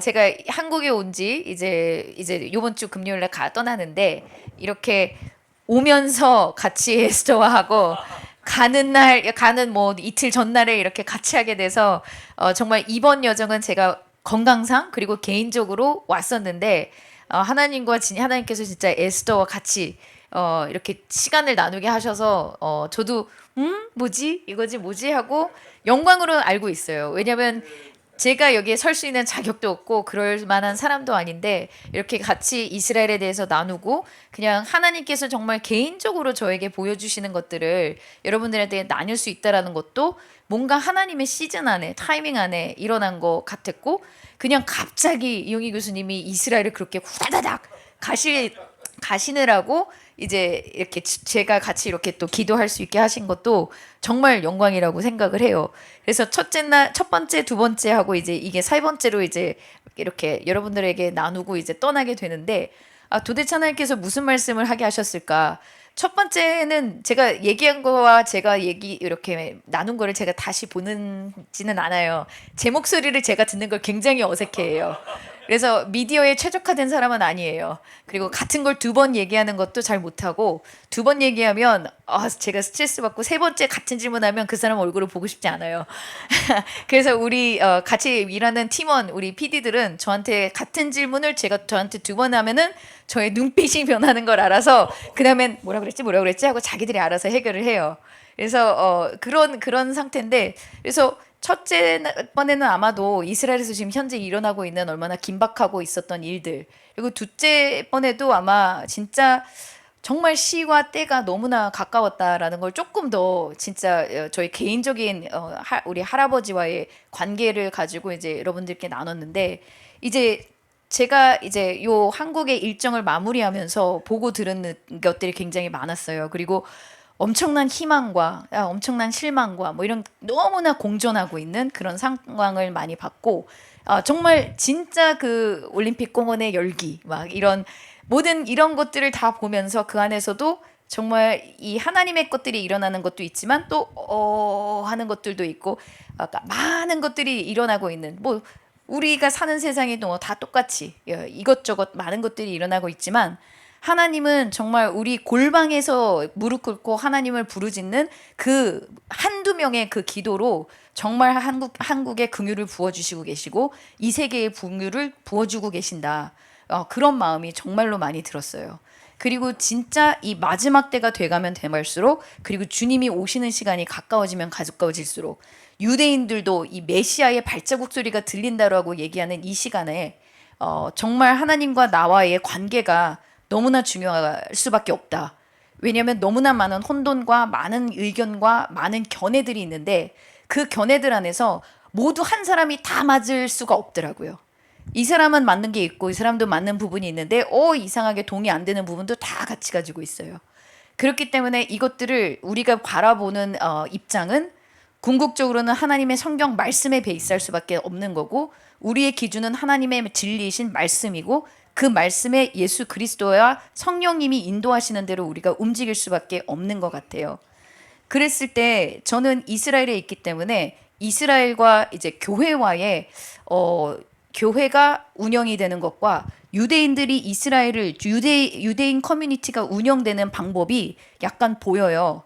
제가 한국에 온 지 이제 요번 주 금요일에 떠나는데 이렇게 오면서 같이 에스더와 하고 가는 뭐 이틀 전날에 이렇게 같이 하게 돼서 정말 이번 여정은 제가 건강상 그리고 개인적으로 왔었는데 하나님께서 진짜 에스더와 같이 이렇게 시간을 나누게 하셔서 저도 뭐지 이거지 뭐지 하고 영광으로 알고 있어요. 왜냐면 제가 여기에 설 수 있는 자격도 없고 그럴 만한 사람도 아닌데 이렇게 같이 이스라엘에 대해서 나누고 그냥 하나님께서 정말 개인적으로 저에게 보여주시는 것들을 여러분들한테 나눌 수 있다라는 것도 뭔가 하나님의 시즌 안에 타이밍 안에 일어난 것 같았고 그냥 갑자기 이용희 교수님이 이스라엘을 그렇게 후다다닥 가시느라고 이제 이렇게 제가 같이 이렇게 또 기도할 수 있게 하신 것도 정말 영광이라고 생각을 해요. 그래서 첫 번째, 두 번째 하고 이제 이게 세 번째로 이제 이렇게 여러분들에게 나누고 이제 떠나게 되는데 도대체 하나님께서 무슨 말씀을 하게 하셨을까? 첫 번째는 제가 얘기한 거와 제가 이렇게 나눈 거를 제가 다시 보는지는 않아요. 제 목소리를 제가 듣는 걸 굉장히 어색해해요. 그래서 미디어에 최적화된 사람은 아니에요. 그리고 같은 걸 두 번 얘기하는 것도 잘 못하고 두 번 얘기하면 제가 스트레스 받고 세 번째 같은 질문하면 그 사람 얼굴을 보고 싶지 않아요. 그래서 우리 같이 일하는 팀원 우리 PD들은 저한테 같은 질문을 제가 저한테 두 번 하면은 저의 눈빛이 변하는 걸 알아서 그 다음엔 뭐라 그랬지 하고 자기들이 알아서 해결을 해요. 그래서 그런 상태인데 그래서 첫째 번에는 아마도 이스라엘에서 지금 현재 일어나고 있는 얼마나 긴박하고 있었던 일들 그리고 둘째 번에도 아마 진짜 정말 시와 때가 너무나 가까웠다라는 걸 조금 더 진짜 저희 개인적인 우리 할아버지와의 관계를 가지고 이제 여러분들께 나눴는데 이제 제가 이제 요 한국의 일정을 마무리하면서 보고 들은 것들이 굉장히 많았어요. 그리고 엄청난 희망과 엄청난 실망과 뭐 이런 너무나 공존하고 있는 그런 상황을 많이 봤고 정말 진짜 그 올림픽 공원의 열기 막 이런 모든 이런 것들을 다 보면서 그 안에서도 정말 이 하나님의 것들이 일어나는 것도 있지만 또 하는 것들도 있고 많은 것들이 일어나고 있는 뭐 우리가 사는 세상에도 다 똑같이 이것저것 많은 것들이 일어나고 있지만 하나님은 정말 우리 골방에서 무릎 꿇고 하나님을 부르짖는 그 한두 명의 그 기도로 정말 한국에 긍휼을 부어주시고 계시고 이 세계에 긍휼을 부어주고 계신다. 그런 마음이 정말로 많이 들었어요. 그리고 진짜 이 마지막 때가 돼가면 돼갈수록 그리고 주님이 오시는 시간이 가까워질수록 유대인들도 이 메시아의 발자국 소리가 들린다라고 얘기하는 이 시간에 정말 하나님과 나와의 관계가 너무나 중요할 수밖에 없다. 왜냐하면 너무나 많은 혼돈과 많은 의견과 많은 견해들이 있는데 그 견해들 안에서 모두 한 사람이 다 맞을 수가 없더라고요. 이 사람은 맞는 게 있고 이 사람도 맞는 부분이 있는데 이상하게 동의 안 되는 부분도 다 같이 가지고 있어요. 그렇기 때문에 이것들을 우리가 바라보는 입장은 궁극적으로는 하나님의 성경 말씀에 베이스할 수밖에 없는 거고 우리의 기준은 하나님의 진리이신 말씀이고 그 말씀에 예수 그리스도와 성령님이 인도하시는 대로 우리가 움직일 수밖에 없는 것 같아요. 그랬을 때 저는 이스라엘에 있기 때문에 이스라엘과 이제 교회와의 교회가 운영이 되는 것과 유대인들이 유대인 커뮤니티가 운영되는 방법이 약간 보여요.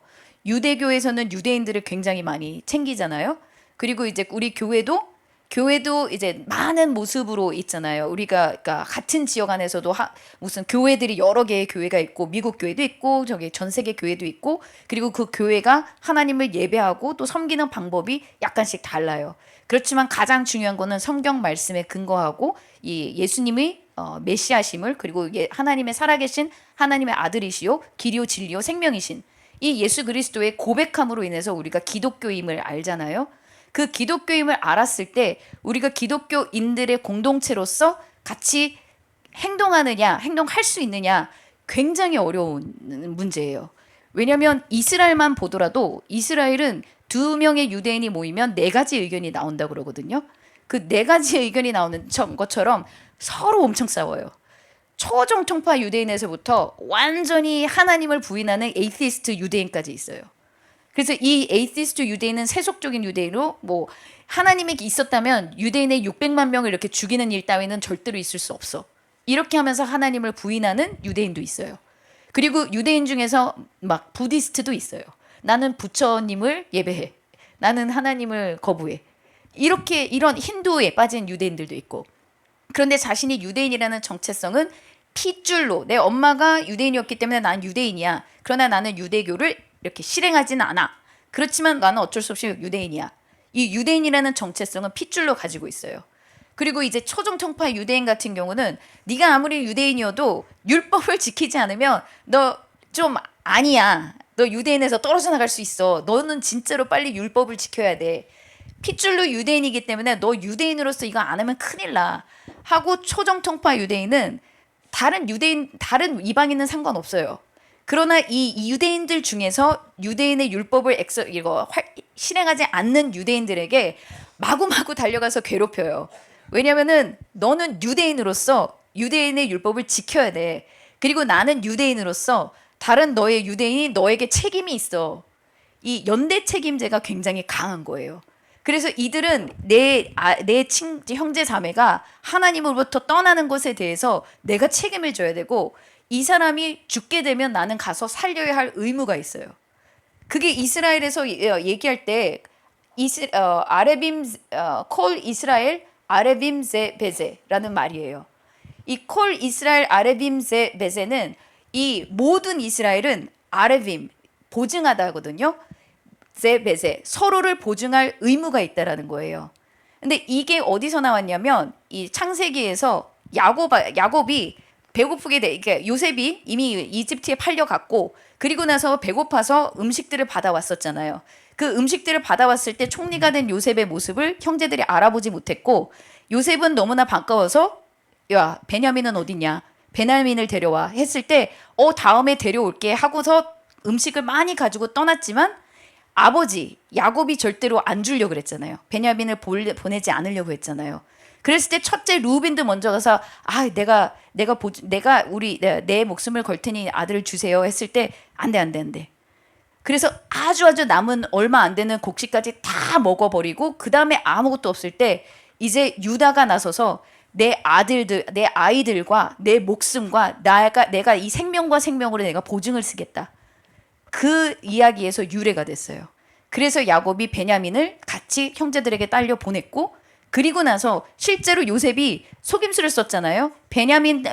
유대교에서는 유대인들을 굉장히 많이 챙기잖아요. 그리고 이제 우리 교회도 이제 많은 모습으로 있잖아요. 그러니까 같은 지역 안에서도 무슨 교회들이 여러 개의 교회가 있고 미국 교회도 있고 저기 전 세계 교회도 있고 그리고 그 교회가 하나님을 예배하고 또 섬기는 방법이 약간씩 달라요. 그렇지만 가장 중요한 거는 성경 말씀에 근거하고 이 예수님의 메시아심을 그리고 하나님의 살아계신 하나님의 아들이시요 길이요 진리요 생명이신 이 예수 그리스도의 고백함으로 인해서 우리가 기독교임을 알잖아요. 그 기독교임을 알았을 때 우리가 기독교인들의 공동체로서 같이 행동할 수 있느냐 굉장히 어려운 문제예요. 왜냐하면 이스라엘만 보더라도 이스라엘은 두 명의 유대인이 모이면 네 가지 의견이 나온다고 그러거든요. 그 네 가지 의견이 나오는 것처럼 서로 엄청 싸워요. 초정통파 유대인에서부터 완전히 하나님을 부인하는 에이티스트 유대인까지 있어요. 그래서 이 에이티스트 유대인은 세속적인 유대인으로 뭐 하나님이 있었다면 유대인의 600만 명을 이렇게 죽이는 일 따위는 절대로 있을 수 없어. 이렇게 하면서 하나님을 부인하는 유대인도 있어요. 그리고 유대인 중에서 막 부디스트도 있어요. 나는 부처님을 예배해. 나는 하나님을 거부해. 이렇게 이런 힌두에 빠진 유대인들도 있고. 그런데 자신이 유대인이라는 정체성은 핏줄로 내 엄마가 유대인이었기 때문에 난 유대인이야. 그러나 나는 유대교를 이렇게 실행하지는 않아. 그렇지만 나는 어쩔 수 없이 유대인이야. 이 유대인이라는 정체성은 핏줄로 가지고 있어요. 그리고 이제 초정통파 유대인 같은 경우는 네가 아무리 유대인이어도 율법을 지키지 않으면 너 좀 아니야. 너 유대인에서 떨어져 나갈 수 있어. 너는 진짜로 빨리 율법을 지켜야 돼. 핏줄로 유대인이기 때문에 너 유대인으로서 이거 안 하면 큰일 나. 하고 초정통파 유대인은 다른 유대인, 다른 이방인은 상관없어요. 그러나 이 유대인들 중에서 유대인의 율법을 실행하지 않는 유대인들에게 마구마구 달려가서 괴롭혀요. 왜냐면은 너는 유대인으로서 유대인의 율법을 지켜야 돼. 그리고 나는 유대인으로서 다른 너의 유대인이 너에게 책임이 있어. 이 연대 책임제가 굉장히 강한 거예요. 그래서 이들은 내 형제 자매가 하나님으로부터 떠나는 것에 대해서 내가 책임을 져야 되고 이 사람이 죽게 되면 나는 가서 살려야 할 의무가 있어요. 그게 이스라엘에서 얘기할 때 콜 이스라엘 아레빔 제 베제라는 말이에요. 이 콜 이스라엘 아레빔 제 베제는 이 모든 이스라엘은 아레빔 보증하다거든요. 제 베제 서로를 보증할 의무가 있다라는 거예요. 근데 이게 어디서 나왔냐면 이 창세기에서 야곱이 배고프게 돼. 그러니까 요셉이 이미 이집트에 팔려갔고 그리고 나서 배고파서 음식들을 받아왔었잖아요. 그 음식들을 받아왔을 때 총리가 된 요셉의 모습을 형제들이 알아보지 못했고 요셉은 너무나 반가워서 야 베냐민은 어딨냐? 베냐민을 데려와 했을 때 다음에 데려올게 하고서 음식을 많이 가지고 떠났지만 아버지 야곱이 절대로 안 주려고 그랬잖아요. 베냐민을 보내지 않으려고 했잖아요. 그랬을 때 첫째 루벤도 먼저 가서 내가 내 목숨을 걸 테니 아들을 주세요 했을 때 안 돼. 그래서 아주 남은 얼마 안 되는 곡식까지 다 먹어버리고 그 다음에 아무것도 없을 때 이제 유다가 나서서 내 아이들과 내 목숨과 내가 이 생명과 생명으로 내가 보증을 쓰겠다. 그 이야기에서 유래가 됐어요. 그래서 야곱이 베냐민을 같이 형제들에게 딸려 보냈고 그리고 나서 실제로 요셉이 속임수를 썼잖아요. 베냐민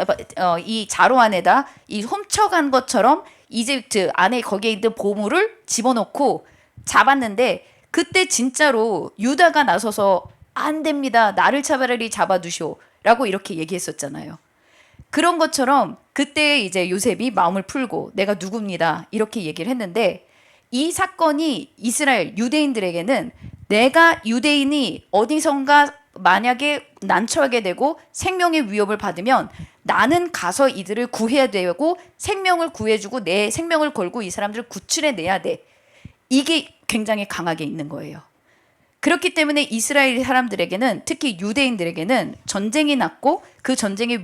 이 자루 안에다 이 훔쳐간 것처럼 이집트 안에 거기에 있는 보물을 집어넣고 잡았는데 그때 진짜로 유다가 나서서 안 됩니다. 나를 차라리 잡아두시오. 라고 이렇게 얘기했었잖아요. 그런 것처럼 그때 이제 요셉이 마음을 풀고 내가 누굽니다. 이렇게 얘기를 했는데 이 사건이 이스라엘 유대인들에게는 내가 유대인이 어디선가 만약에 난처하게 되고 생명의 위협을 받으면 나는 가서 이들을 구해야 되고 생명을 구해주고 내 생명을 걸고 이 사람들을 구출해내야 돼. 이게 굉장히 강하게 있는 거예요. 그렇기 때문에 이스라엘 사람들에게는 특히 유대인들에게는 전쟁이 났고 그 전쟁의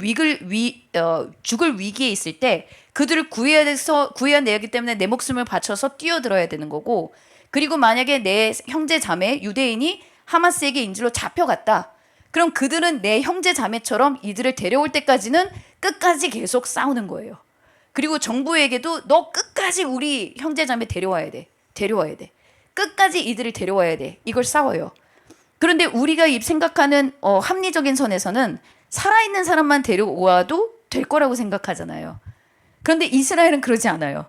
죽을 위기에 있을 때 그들을 구해내야 하기 때문에 내 목숨을 바쳐서 뛰어들어야 되는 거고 그리고 만약에 내 형제 자매 유대인이 하마스에게 인질로 잡혀갔다. 그럼 그들은 내 형제 자매처럼 이들을 데려올 때까지는 끝까지 계속 싸우는 거예요. 그리고 정부에게도 너 끝까지 우리 형제 자매 데려와야 돼. 끝까지 이들을 데려와야 돼. 이걸 싸워요. 그런데 우리가 생각하는 합리적인 선에서는 살아있는 사람만 데려와도 될 거라고 생각하잖아요. 그런데 이스라엘은 그러지 않아요.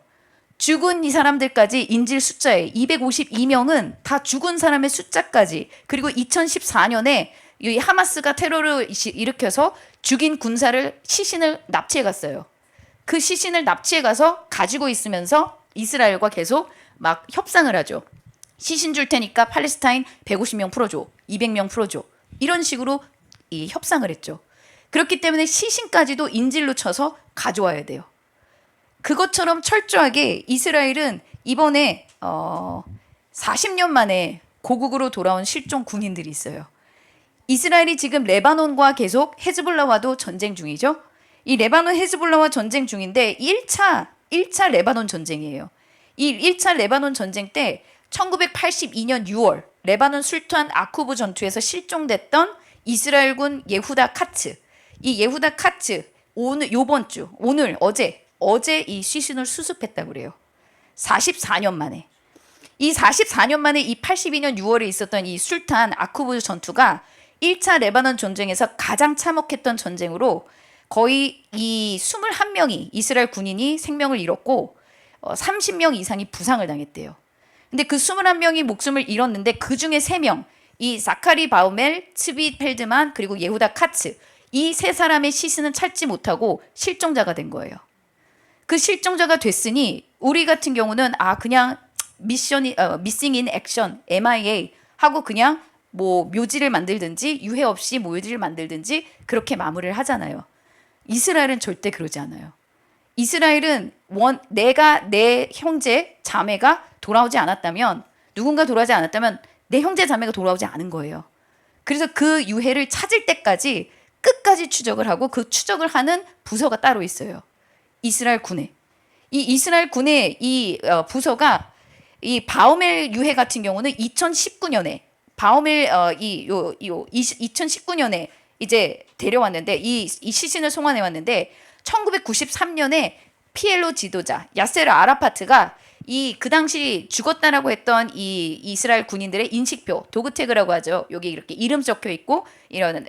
죽은 이 사람들까지 인질 숫자에 252명은 다 죽은 사람의 숫자까지 그리고 2014년에 이 하마스가 테러를 일으켜서 죽인 군사를 시신을 납치해 갔어요. 그 시신을 납치해 가서 가지고 있으면서 이스라엘과 계속 막 협상을 하죠. 시신 줄 테니까 팔레스타인 150명 풀어줘. 200명 풀어줘. 이런 식으로 이 협상을 했죠. 그렇기 때문에 시신까지도 인질로 쳐서 가져와야 돼요. 그것처럼 철저하게 이스라엘은 이번에 40년 만에 고국으로 돌아온 실종 군인들이 있어요. 이스라엘이 지금 레바논과 계속 헤즈볼라와도 전쟁 중이죠. 이 레바논 헤즈볼라와 전쟁 중인데 1차 레바논 전쟁이에요. 이 1차 레바논 전쟁 때 1982년 6월 레바논 술탄 아쿠브 전투에서 실종됐던 이스라엘군 예후다 카츠. 이 예후다 카츠 오늘 요번 주 오늘 어제 이 시신을 수습했다고 그래요. 44년 만에. 이 44년 만에 이 82년 6월에 있었던 이 술탄 아쿠브 전투가 1차 레바논 전쟁에서 가장 참혹했던 전쟁으로 거의 이 21명이 이스라엘 군인이 생명을 잃었고 30명 이상이 부상을 당했대요. 근데 그 21명이 목숨을 잃었는데 그 중에 3명, 이 자카리 바우멜, 츠비 펠드만 그리고 예후다 카츠 이 3사람의 시신은 찾지 못하고 실종자가 된 거예요. 그 실종자가 됐으니 우리 같은 경우는 그냥 미싱 인 액션 MIA 하고 그냥 뭐 묘지를 만들든지 유해 없이 묘지를 만들든지 그렇게 마무리를 하잖아요. 이스라엘은 절대 그러지 않아요. 이스라엘은 내가 내 형제 자매가 돌아오지 않았다면 누군가 돌아오지 않았다면 내 형제 자매가 돌아오지 않은 거예요. 그래서 그 유해를 찾을 때까지 끝까지 추적을 하고 그 추적을 하는 부서가 따로 있어요. 이스라엘 군에. 이 이스라엘 군의 이 부서가 이 바오멜 유해 같은 경우는 2019년에 바오멜 2019년에 이제 데려왔는데 이 시신을 송환해 왔는데 1993년에 PLO 지도자 야세르 아라파트가 그 당시 죽었다라고 했던 이 이스라엘 군인들의 인식표 도그태그라고 하죠. 여기 이렇게 이름 적혀 있고 이런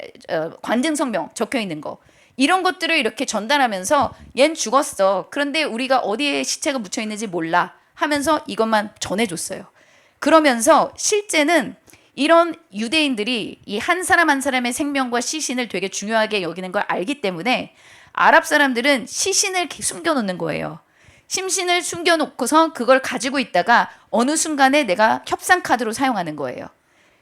관증 성명 적혀 있는 거 이런 것들을 이렇게 전달하면서 얜 죽었어. 그런데 우리가 어디에 시체가 묻혀 있는지 몰라 하면서 이것만 전해줬어요. 그러면서 실제는 이런 유대인들이 이 한 사람 한 사람의 생명과 시신을 되게 중요하게 여기는 걸 알기 때문에 아랍 사람들은 시신을 숨겨놓는 거예요. 심신을 숨겨놓고서 그걸 가지고 있다가 어느 순간에 내가 협상 카드로 사용하는 거예요.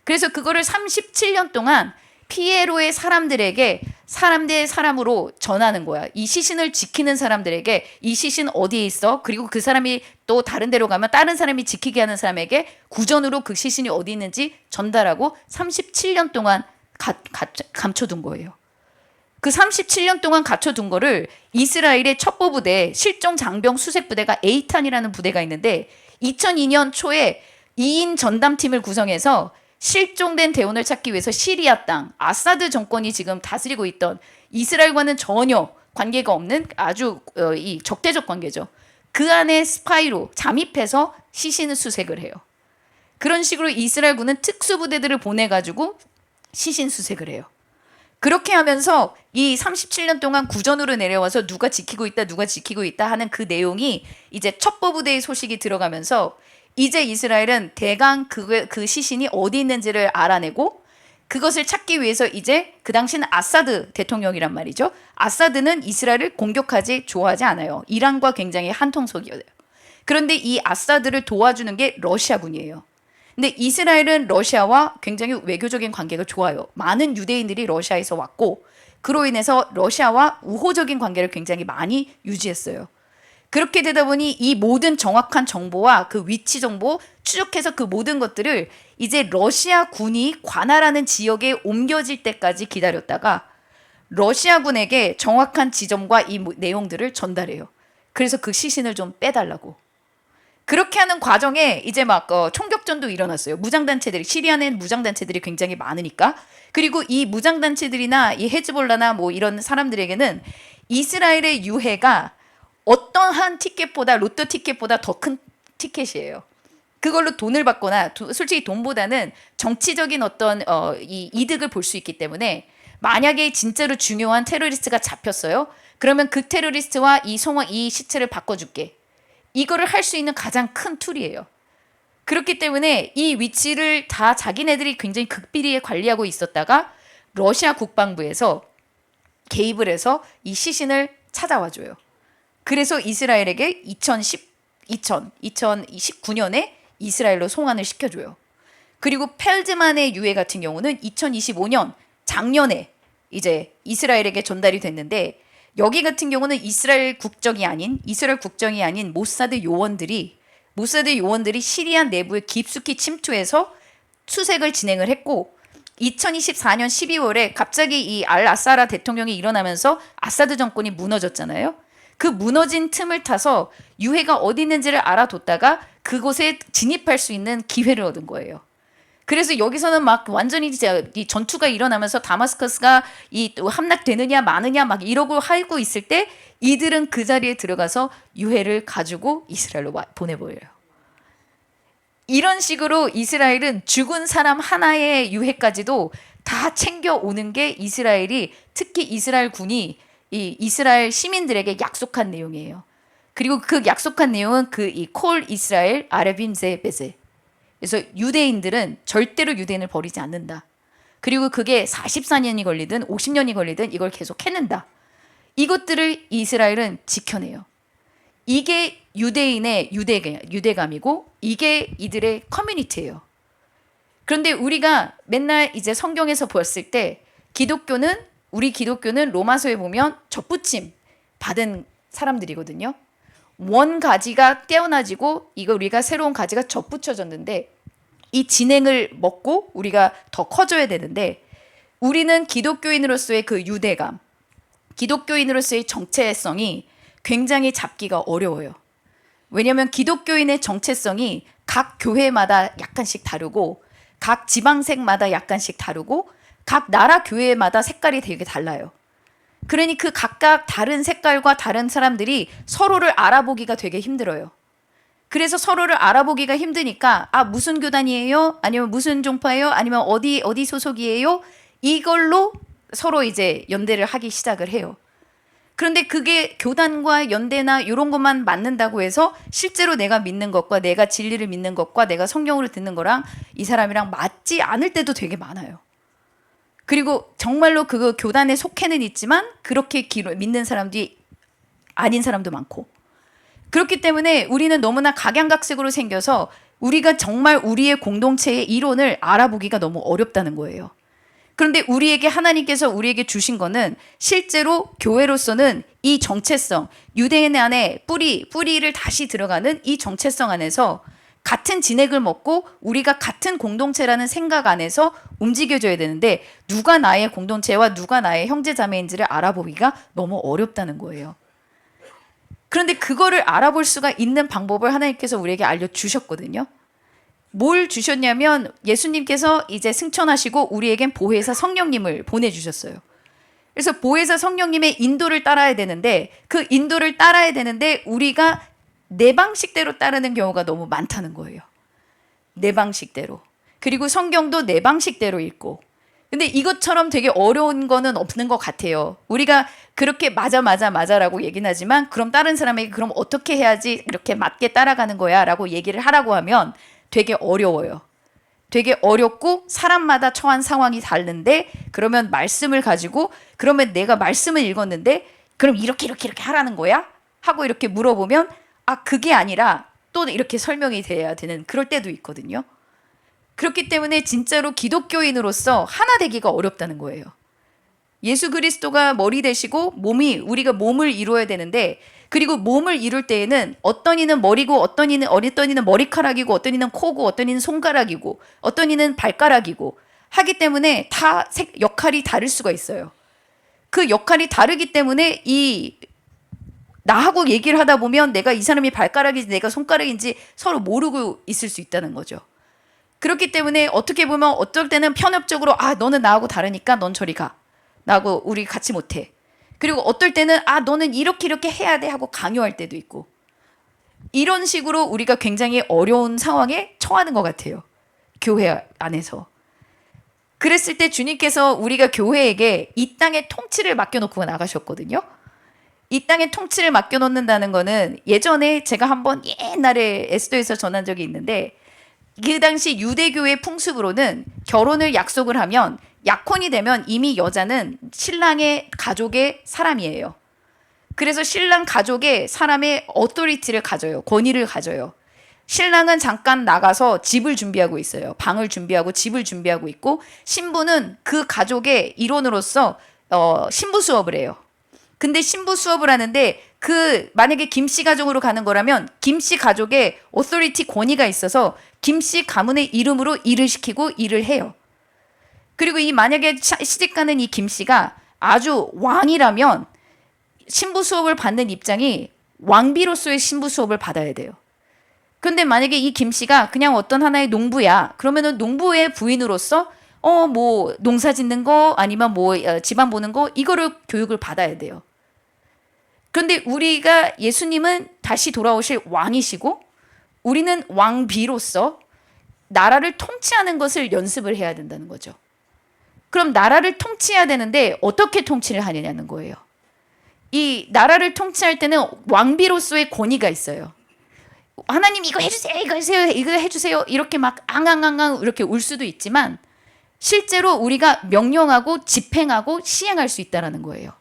그래서 그거를 37년 동안 피에로의 사람들에게 사람 대 사람으로 전하는 거야. 이 시신을 지키는 사람들에게 이 시신 어디에 있어? 그리고 그 사람이 또 다른 데로 가면 다른 사람이 지키게 하는 사람에게 구전으로 그 시신이 어디 있는지 전달하고 37년 동안 감춰둔 거예요. 그 37년 동안 갖춰둔 거를 이스라엘의 첩보부대 실종 장병 수색부대가 에이탄이라는 부대가 있는데 2002년 초에 2인 전담팀을 구성해서 실종된 대원을 찾기 위해서 시리아 땅 아사드 정권이 지금 다스리고 있던 이스라엘과는 전혀 관계가 없는 아주 이 적대적 관계죠. 그 안에 스파이로 잠입해서 시신을 수색을 해요. 그런 식으로 이스라엘군은 특수부대들을 보내가지고 시신 수색을 해요. 그렇게 하면서 이 37년 동안 구전으로 내려와서 누가 지키고 있다 하는 그 내용이 이제 첩보부대의 소식이 들어가면서 이제 이스라엘은 대강 그 시신이 어디 있는지를 알아내고 그것을 찾기 위해서 이제 그 당시는 아사드 대통령이란 말이죠. 아사드는 이스라엘을 공격하지 좋아하지 않아요. 이란과 굉장히 한통속이에요. 그런데 이 아사드를 도와주는 게 러시아군이에요. 근데 이스라엘은 러시아와 굉장히 외교적인 관계가 좋아요. 많은 유대인들이 러시아에서 왔고 그로 인해서 러시아와 우호적인 관계를 굉장히 많이 유지했어요. 그렇게 되다 보니 이 모든 정확한 정보와 그 위치 정보 추적해서 그 모든 것들을 이제 러시아 군이 관할하는 지역에 옮겨질 때까지 기다렸다가 러시아군에게 정확한 지점과 이 내용들을 전달해요. 그래서 그 시신을 좀 빼달라고. 그렇게 하는 과정에 이제 막 총격전도 일어났어요. 무장단체들이 시리아는 무장단체들이 굉장히 많으니까. 그리고 이 무장단체들이나 이 헤즈볼라나 뭐 이런 사람들에게는 이스라엘의 유해가 어떠한 티켓보다 로또 티켓보다 더 큰 티켓이에요. 그걸로 돈을 받거나 솔직히 돈보다는 정치적인 어떤 이 이득을 볼 수 있기 때문에 만약에 진짜로 중요한 테러리스트가 잡혔어요. 그러면 그 테러리스트와 이 시체를 바꿔줄게. 이거를 할 수 있는 가장 큰 툴이에요. 그렇기 때문에 이 위치를 다 자기네들이 굉장히 극비리에 관리하고 있었다가 러시아 국방부에서 개입을 해서 이 시신을 찾아와줘요. 그래서 이스라엘에게 2019년에 이스라엘로 송환을 시켜줘요. 그리고 펠드만의 유해 같은 경우는 2025년 작년에 이제 이스라엘에게 전달이 됐는데 여기 같은 경우는 이스라엘 국적이 아닌 모사드 요원들이 시리아 내부에 깊숙이 침투해서 수색을 진행을 했고 2024년 12월에 갑자기 이 알 아사라 대통령이 일어나면서 아사드 정권이 무너졌잖아요. 그 무너진 틈을 타서 유해가 어디 있는지를 알아뒀다가 그곳에 진입할 수 있는 기회를 얻은 거예요. 그래서 여기서는 막 완전히 이제 이 전투가 일어나면서 다마스커스가 이 함락되느냐 마느냐 막 이러고 하고 있을 때 이들은 그 자리에 들어가서 유해를 가지고 이스라엘로 보내버려요. 이런 식으로 이스라엘은 죽은 사람 하나의 유해까지도 다 챙겨오는 게 이스라엘이, 특히 이스라엘 군이 이 이스라엘 시민들에게 약속한 내용이에요. 그리고 그 약속한 내용은 그 이 콜 이스라엘 아레빔 제 베제. 그래서 유대인들은 절대로 유대인을 버리지 않는다. 그리고 그게 44년이 걸리든 50년이 걸리든 이걸 계속 해낸다. 이것들을 이스라엘은 지켜내요. 이게 유대인의 유대감이고 이게 이들의 커뮤니티예요. 그런데 우리가 맨날 이제 성경에서 봤을 때 우리 기독교는 로마서에 보면 접붙임 받은 사람들이거든요. 원 가지가 떼어나지고 이거 우리가 새로운 가지가 접붙여졌는데 이 진행을 먹고 우리가 더 커져야 되는데 우리는 기독교인으로서의 그 유대감, 기독교인으로서의 정체성이 굉장히 잡기가 어려워요. 왜냐하면 기독교인의 정체성이 각 교회마다 약간씩 다르고 각 지방색마다 약간씩 다르고 각 나라 교회마다 색깔이 되게 달라요. 그러니 그 각각 다른 색깔과 다른 사람들이 서로를 알아보기가 되게 힘들어요. 그래서 서로를 알아보기가 힘드니까 무슨 교단이에요? 아니면 무슨 종파예요? 아니면 어디 소속이에요? 이걸로 서로 이제 연대를 하기 시작을 해요. 그런데 그게 교단과 연대나 이런 것만 맞는다고 해서 실제로 내가 믿는 것과 내가 진리를 믿는 것과 내가 성경으로 듣는 거랑 이 사람이랑 맞지 않을 때도 되게 많아요. 그리고 정말로 그 교단에 속해는 있지만 그렇게 믿는 사람들이 아닌 사람도 많고, 그렇기 때문에 우리는 너무나 각양각색으로 생겨서 우리가 정말 우리의 공동체의 이론을 알아보기가 너무 어렵다는 거예요. 그런데 우리에게 하나님께서 우리에게 주신 거는 실제로 교회로서는 이 정체성, 유대인 안에 뿌리를 다시 들어가는 이 정체성 안에서 같은 진액을 먹고 우리가 같은 공동체라는 생각 안에서 움직여줘야 되는데 누가 나의 공동체와 누가 나의 형제자매인지를 알아보기가 너무 어렵다는 거예요. 그런데 그거를 알아볼 수가 있는 방법을 하나님께서 우리에게 알려주셨거든요. 뭘 주셨냐면 예수님께서 이제 승천하시고 우리에겐 보혜사 성령님을 보내주셨어요. 그래서 보혜사 성령님의 인도를 따라야 되는데 그 인도를 따라야 되는데 우리가 내 방식대로 따르는 경우가 너무 많다는 거예요. 내 방식대로. 그리고 성경도 내 방식대로 읽고. 근데 이것처럼 되게 어려운 거는 없는 것 같아요. 우리가 그렇게 맞아라고 얘기는 하지만 그럼 다른 사람에게 그럼 어떻게 해야지 이렇게 맞게 따라가는 거야 라고 얘기를 하라고 하면 되게 어려워요. 되게 어렵고 사람마다 처한 상황이 다른데 그러면 말씀을 가지고 그러면 내가 말씀을 읽었는데 그럼 이렇게 하라는 거야? 하고 이렇게 물어보면 그게 아니라 또 이렇게 설명이 돼야 되는 그럴 때도 있거든요. 그렇기 때문에 진짜로 기독교인으로서 하나 되기가 어렵다는 거예요. 예수 그리스도가 머리 되시고 우리가 몸을 이루어야 되는데 그리고 몸을 이룰 때에는 어떤 이는 머리고 어떤 이는 머리카락이고 어떤 이는 코고 어떤 이는 손가락이고 어떤 이는 발가락이고 하기 때문에 다 역할이 다를 수가 있어요. 그 역할이 다르기 때문에 나하고 얘기를 하다 보면 내가 이 사람이 발가락인지 내가 손가락인지 서로 모르고 있을 수 있다는 거죠. 그렇기 때문에 어떻게 보면 어떨 때는 편협적으로 너는 나하고 다르니까 넌 저리 가. 나하고 우리 같이 못해. 그리고 어떨 때는 너는 이렇게 해야 돼 하고 강요할 때도 있고. 이런 식으로 우리가 굉장히 어려운 상황에 처하는 것 같아요. 교회 안에서. 그랬을 때 주님께서 우리가 교회에게 이 땅의 통치를 맡겨놓고 나가셨거든요. 이 땅의 통치를 맡겨놓는다는 거는 예전에 제가 한번 옛날에 에스더에서 전한 적이 있는데 그 당시 유대교의 풍습으로는 결혼을 약속을 하면 약혼이 되면 이미 여자는 신랑의 가족의 사람이에요. 그래서 신랑 가족의 사람의 어토리티를 가져요. 권위를 가져요. 신랑은 잠깐 나가서 집을 준비하고 있어요. 방을 준비하고 집을 준비하고 있고 신부는 그 가족의 일원으로서 신부 수업을 해요. 근데 신부 수업을 하는데 만약에 김씨 가족으로 가는 거라면 김씨 가족의 오토리티 권위가 있어서 김씨 가문의 이름으로 일을 시키고 일을 해요. 그리고 만약에 시집가는 이 김씨가 아주 왕이라면 신부 수업을 받는 입장이 왕비로서의 신부 수업을 받아야 돼요. 근데 만약에 이 김 씨가 그냥 어떤 하나의 농부야. 그러면은 농부의 부인으로서 뭐 농사 짓는 거 아니면 뭐 집안 보는 거 이거를 교육을 받아야 돼요. 그런데 우리가 예수님은 다시 돌아오실 왕이시고 우리는 왕비로서 나라를 통치하는 것을 연습을 해야 된다는 거죠. 그럼 나라를 통치해야 되는데 어떻게 통치를 하느냐는 거예요. 이 나라를 통치할 때는 왕비로서의 권위가 있어요. 하나님 이거 해주세요, 이거 해주세요, 이거 해주세요 이렇게 막 앙앙앙앙 이렇게 울 수도 있지만 실제로 우리가 명령하고 집행하고 시행할 수 있다는 거예요.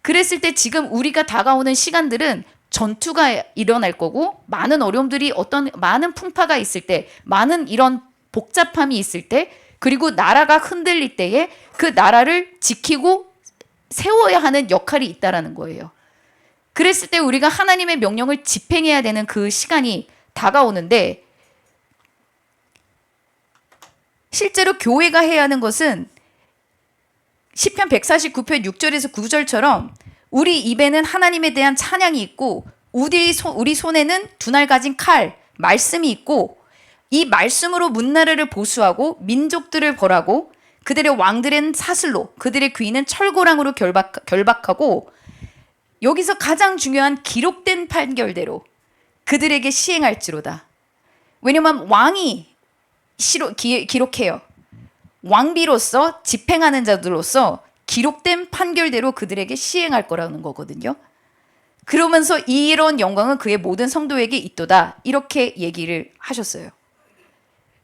그랬을 때 지금 우리가 다가오는 시간들은 전투가 일어날 거고 많은 어려움들이 많은 풍파가 있을 때 많은 이런 복잡함이 있을 때 그리고 나라가 흔들릴 때에 그 나라를 지키고 세워야 하는 역할이 있다라는 거예요. 그랬을 때 우리가 하나님의 명령을 집행해야 되는 그 시간이 다가오는데 실제로 교회가 해야 하는 것은 시편 149편 6절에서 9절처럼 우리 입에는 하나님에 대한 찬양이 있고 우리 손에는 두 날 가진 칼, 말씀이 있고 이 말씀으로 문나라를 보수하고 민족들을 벌하고 그들의 왕들은 사슬로 그들의 귀인은 철고랑으로 결박하고 여기서 가장 중요한 기록된 판결대로 그들에게 시행할지로다. 왜냐하면 왕이 기록해요. 왕비로서 집행하는 자들로서 기록된 판결대로 그들에게 시행할 거라는 거거든요. 그러면서 이런 영광은 그의 모든 성도에게 있도다. 이렇게 얘기를 하셨어요.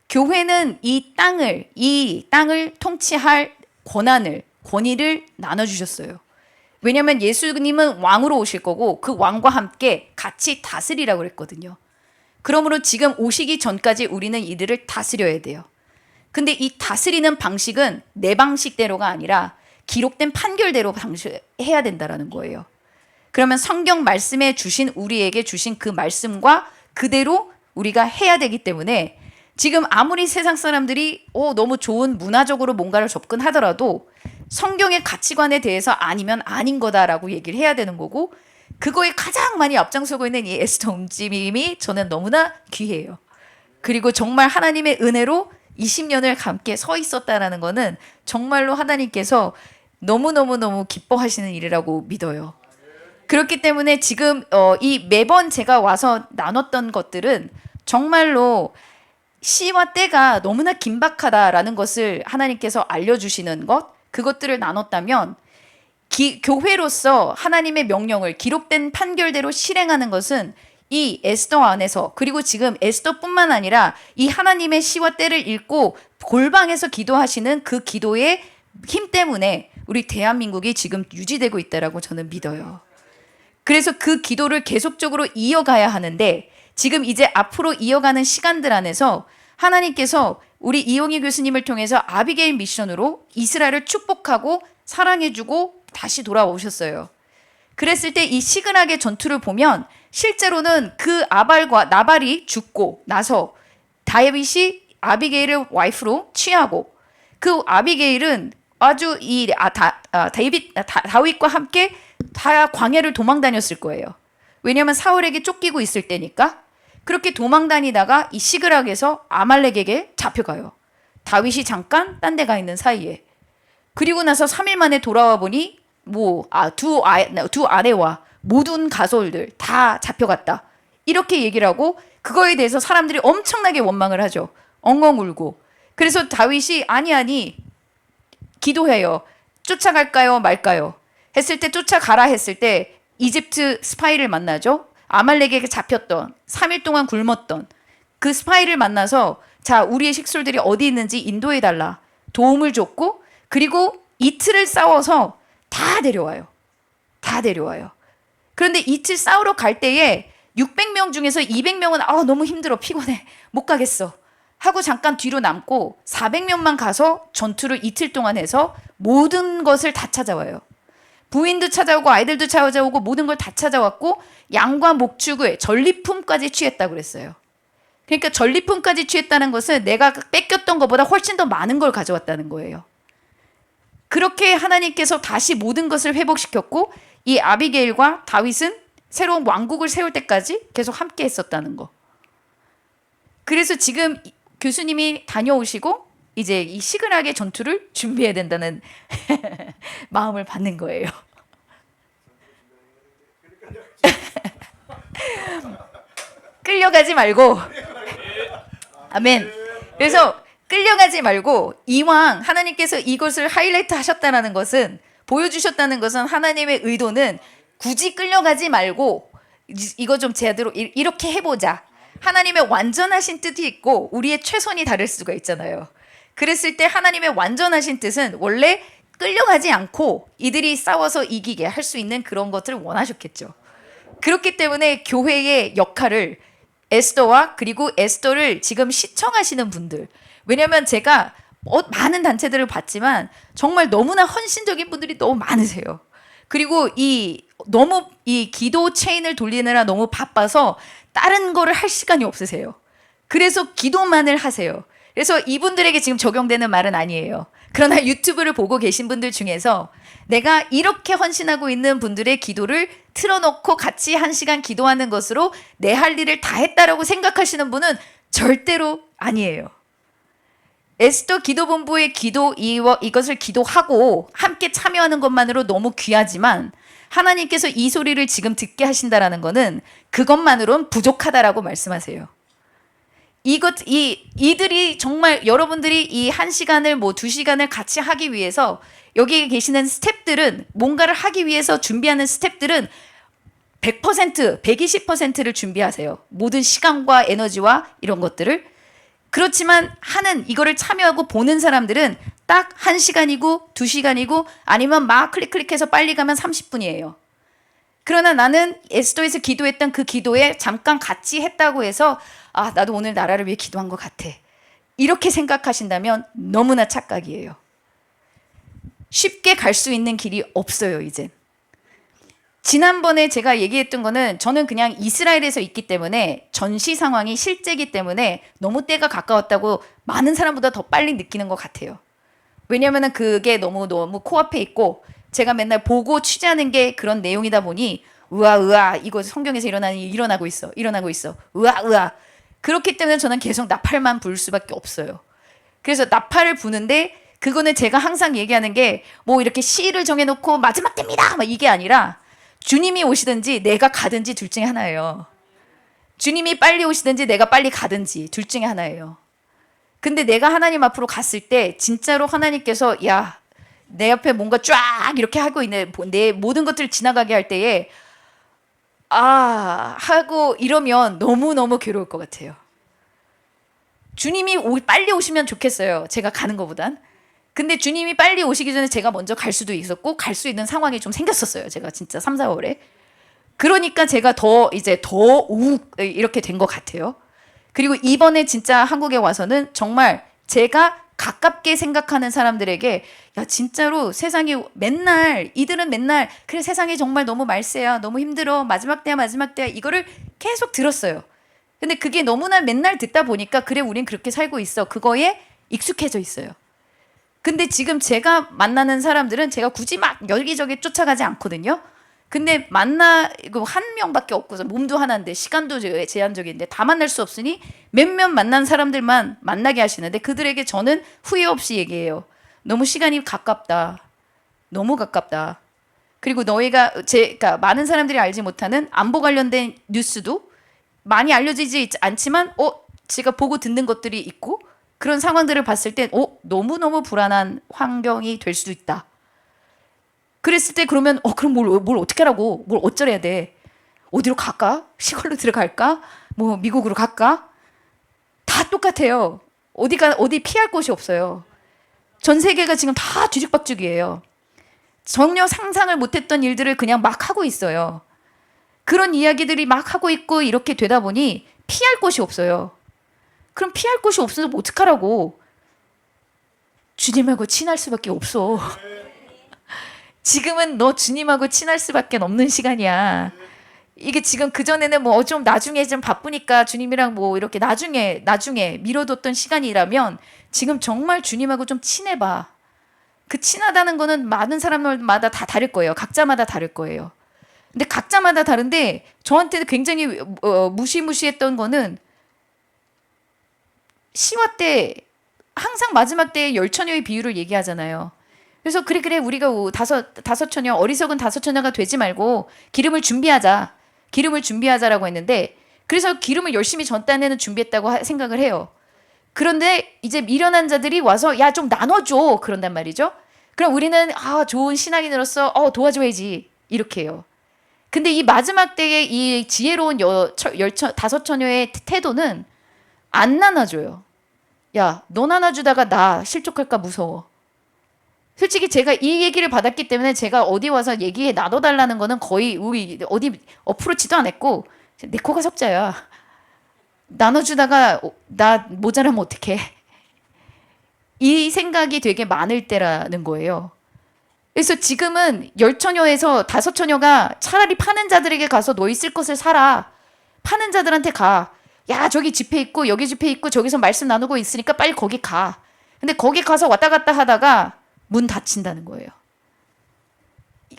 교회는 이 땅을 통치할 권위를 나눠주셨어요. 왜냐하면 예수님은 왕으로 오실 거고 그 왕과 함께 같이 다스리라고 그랬거든요. 그러므로 지금 오시기 전까지 우리는 이들을 다스려야 돼요. 근데 이 다스리는 방식은 내 방식대로가 아니라 기록된 판결대로 해야 된다라는 거예요. 그러면 성경 말씀에 우리에게 주신 그 말씀과 그대로 우리가 해야 되기 때문에 지금 아무리 세상 사람들이 너무 좋은 문화적으로 뭔가를 접근하더라도 성경의 가치관에 대해서 아니면 아닌 거다라고 얘기를 해야 되는 거고 그거에 가장 많이 앞장서고 있는 이 에스더 움직임이 저는 너무나 귀해요. 그리고 정말 하나님의 은혜로 20년을 함께 서 있었다라는 거는 정말로 하나님께서 너무너무너무 기뻐하시는 일이라고 믿어요. 그렇기 때문에 지금 이 매번 제가 와서 나눴던 것들은 정말로 시와 때가 너무나 긴박하다라는 것을 하나님께서 알려주시는 그것들을 나눴다면 교회로서 하나님의 명령을 기록된 판결대로 실행하는 것은 이 에스더 안에서 그리고 지금 에스더뿐만 아니라 이 하나님의 시와 때를 읽고 골방에서 기도하시는 그 기도의 힘 때문에 우리 대한민국이 지금 유지되고 있다라고 저는 믿어요. 그래서 그 기도를 계속적으로 이어가야 하는데 지금 이제 앞으로 이어가는 시간들 안에서 하나님께서 우리 이용희 교수님을 통해서 아비게일 미션으로 이스라엘을 축복하고 사랑해주고 다시 돌아오셨어요. 그랬을 때 이 시근하게 전투를 보면 실제로는 그 나발이 죽고 나서 다윗이 아비게일을 와이프로 취하고 그 아비게일은 아주 다윗과 함께 다 광야를 도망 다녔을 거예요. 왜냐하면 사울에게 쫓기고 있을 때니까. 그렇게 도망 다니다가 이 시그락에서 아말렉에게 잡혀가요. 다윗이 잠깐 딴 데 가 있는 사이에. 그리고 나서 3일 만에 돌아와 보니 두 아내와 모든 가솔들 다 잡혀갔다. 이렇게 얘기를 하고 그거에 대해서 사람들이 엄청나게 원망을 하죠. 엉엉 울고. 그래서 다윗이 아니 기도해요. 쫓아갈까요 말까요? 했을 때 쫓아가라 했을 때 이집트 스파이를 만나죠. 아말렉에게 잡혔던 3일 동안 굶었던 그 스파이를 만나서 자 우리의 식솔들이 어디 있는지 인도해달라. 도움을 줬고 그리고 이틀을 싸워서 다 데려와요. 그런데 이틀 싸우러 갈 때에 600명 중에서 200명은 너무 힘들어 피곤해 못 가겠어 하고 잠깐 뒤로 남고 400명만 가서 전투를 이틀 동안 해서 모든 것을 다 찾아와요. 부인도 찾아오고 아이들도 찾아오고 모든 걸 다 찾아왔고 양과 목축을 전리품까지 취했다고 그랬어요. 그러니까 전리품까지 취했다는 것은 내가 뺏겼던 것보다 훨씬 더 많은 걸 가져왔다는 거예요. 그렇게 하나님께서 다시 모든 것을 회복시켰고 이 아비게일과 다윗은 새로운 왕국을 세울 때까지 계속 함께 했었다는 거. 그래서 지금 교수님이 다녀오시고 이제 이 시그락의 전투를 준비해야 된다는 마음을 받는 거예요. 끌려가지 말고 아멘. 그래서 끌려가지 말고 이왕 하나님께서 이것을 하이라이트 하셨다는 것은 보여주셨다는 것은 하나님의 의도는 굳이 끌려가지 말고 이거 좀 제대로 이렇게 해보자. 하나님의 완전하신 뜻이 있고 우리의 최선이 다를 수가 있잖아요. 그랬을 때 하나님의 완전하신 뜻은 원래 끌려가지 않고 이들이 싸워서 이기게 할 수 있는 그런 것들을 원하셨겠죠. 그렇기 때문에 교회의 역할을 에스더와 그리고 에스더를 지금 시청하시는 분들, 왜냐하면 제가 많은 단체들을 봤지만 정말 너무나 헌신적인 분들이 너무 많으세요. 그리고 너무 이 기도 체인을 돌리느라 너무 바빠서 다른 거를 할 시간이 없으세요. 그래서 기도만을 하세요. 그래서 이분들에게 지금 적용되는 말은 아니에요. 그러나 유튜브를 보고 계신 분들 중에서 내가 이렇게 헌신하고 있는 분들의 기도를 틀어놓고 같이 1시간 기도하는 것으로 내 할 일을 다 했다라고 생각하시는 분은 절대로 아니에요. 에스더 기도본부의 이것을 기도하고 함께 참여하는 것만으로 너무 귀하지만 하나님께서 이 소리를 지금 듣게 하신다라는 것은 그것만으로는 부족하다라고 말씀하세요. 이들이 정말 여러분들이 이 1시간을 뭐 2시간을 같이 하기 위해서 여기 계시는 스텝들은 뭔가를 하기 위해서 준비하는 스텝들은 100%, 120%를 준비하세요. 모든 시간과 에너지와 이런 것들을. 그렇지만 이거를 참여하고 보는 사람들은 딱 1시간이고 2시간이고 아니면 막 클릭해서 빨리 가면 30분이에요. 그러나 나는 에스더에서 기도했던 그 기도에 잠깐 같이 했다고 해서 나도 오늘 나라를 위해 기도한 것 같아. 이렇게 생각하신다면 너무나 착각이에요. 쉽게 갈 수 있는 길이 없어요, 이제. 지난번에 제가 얘기했던 거는 저는 그냥 이스라엘에서 있기 때문에 전시 상황이 실제이기 때문에 너무 때가 가까웠다고 많은 사람보다 더 빨리 느끼는 것 같아요. 왜냐하면 그게 너무 코앞에 있고 제가 맨날 보고 취재하는 게 그런 내용이다 보니 으아 이거 성경에서 일어나고 있어 으아 그렇기 때문에 저는 계속 나팔만 불 수밖에 없어요. 그래서 나팔을 부는데 그거는 제가 항상 얘기하는 게 뭐 이렇게 시를 정해놓고 마지막 때입니다 막 이게 아니라 주님이 오시든지 내가 가든지 둘 중에 하나예요. 주님이 빨리 오시든지 내가 빨리 가든지 둘 중에 하나예요. 근데 내가 하나님 앞으로 갔을 때 진짜로 하나님께서 내 옆에 뭔가 쫙 이렇게 하고 있는 내 모든 것들을 지나가게 할 때에 하고 이러면 너무너무 괴로울 것 같아요. 주님이 빨리 오시면 좋겠어요. 제가 가는 것보단. 근데 주님이 빨리 오시기 전에 제가 먼저 갈 수도 있었고 갈 수 있는 상황이 좀 생겼었어요. 제가 진짜 3, 4월에. 그러니까 제가 더 이렇게 된 것 같아요. 그리고 이번에 진짜 한국에 와서는 정말 제가 가깝게 생각하는 사람들에게 진짜로 세상이 이들은 맨날 그래 세상이 정말 너무 말세야 너무 힘들어 마지막 때야 이거를 계속 들었어요. 근데 그게 너무나 맨날 듣다 보니까 그래 우린 그렇게 살고 있어 그거에 익숙해져 있어요. 근데 지금 제가 만나는 사람들은 제가 굳이 막 여기저기 쫓아가지 않거든요. 근데 만나고 한 명밖에 없고서 몸도 하나인데 시간도 제한적인데 다 만날 수 없으니 몇몇 만난 사람들만 만나게 하시는데 그들에게 저는 후회 없이 얘기해요. 너무 시간이 가깝다. 너무 가깝다. 그리고 그러니까 많은 사람들이 알지 못하는 안보 관련된 뉴스도 많이 알려지지 않지만 제가 보고 듣는 것들이 있고 그런 상황들을 봤을 때 너무너무 불안한 환경이 될 수도 있다. 그랬을 때 그러면 그럼 뭘 어떻게 하라고 뭘 어쩌래야 돼. 어디로 갈까? 시골로 들어갈까? 뭐 미국으로 갈까? 다 똑같아요. 어디 피할 곳이 없어요. 전 세계가 지금 다 뒤죽박죽이에요. 전혀 상상을 못했던 일들을 그냥 막 하고 있어요. 그런 이야기들이 막 하고 있고 이렇게 되다 보니 피할 곳이 없어요. 그럼 피할 곳이 없어서 뭐 어떡하라고. 주님하고 친할 수밖에 없어. 지금은 너 주님하고 친할 수밖에 없는 시간이야. 이게 지금 그전에는 뭐 좀 나중에 좀 바쁘니까 주님이랑 뭐 이렇게 나중에 미뤄뒀던 시간이라면 지금 정말 주님하고 좀 친해봐. 그 친하다는 거는 많은 사람마다 다 다를 거예요. 각자마다 다를 거예요. 근데 각자마다 다른데 저한테는 굉장히 무시무시했던 거는 시와 때 항상 마지막 때에 열 처녀의 비유를 얘기하잖아요. 그래서 그래 우리가 다섯 처녀 어리석은 다섯 처녀가 되지 말고 기름을 준비하자. 기름을 준비하자라고 했는데 그래서 기름을 열심히 전 딴에는 준비했다고 생각을 해요. 그런데 이제 미련한 자들이 와서 야 좀 나눠줘 그런단 말이죠. 그럼 우리는 좋은 신앙인으로서 도와줘야지 이렇게 해요. 근데 이 마지막 때의 이 지혜로운 다섯 처녀의 태도는 안 나눠줘요. 야, 너 나눠주다가 나 실족할까 무서워. 솔직히 제가 이 얘기를 받았기 때문에 제가 어디 와서 얘기해 나눠달라는 거는 거의 우리 어디 어프로치도 안 했고 내 코가 석자야. 나눠주다가 나 모자라면 어떡해. 이 생각이 되게 많을 때라는 거예요. 그래서 지금은 열 처녀에서 다섯 처녀가 차라리 파는 자들에게 가서 너 있을 것을 사라. 파는 자들한테 가. 야, 저기 집회 있고 여기 집회 있고 저기서 말씀 나누고 있으니까 빨리 거기 가. 근데 거기 가서 왔다 갔다 하다가 문 닫힌다는 거예요.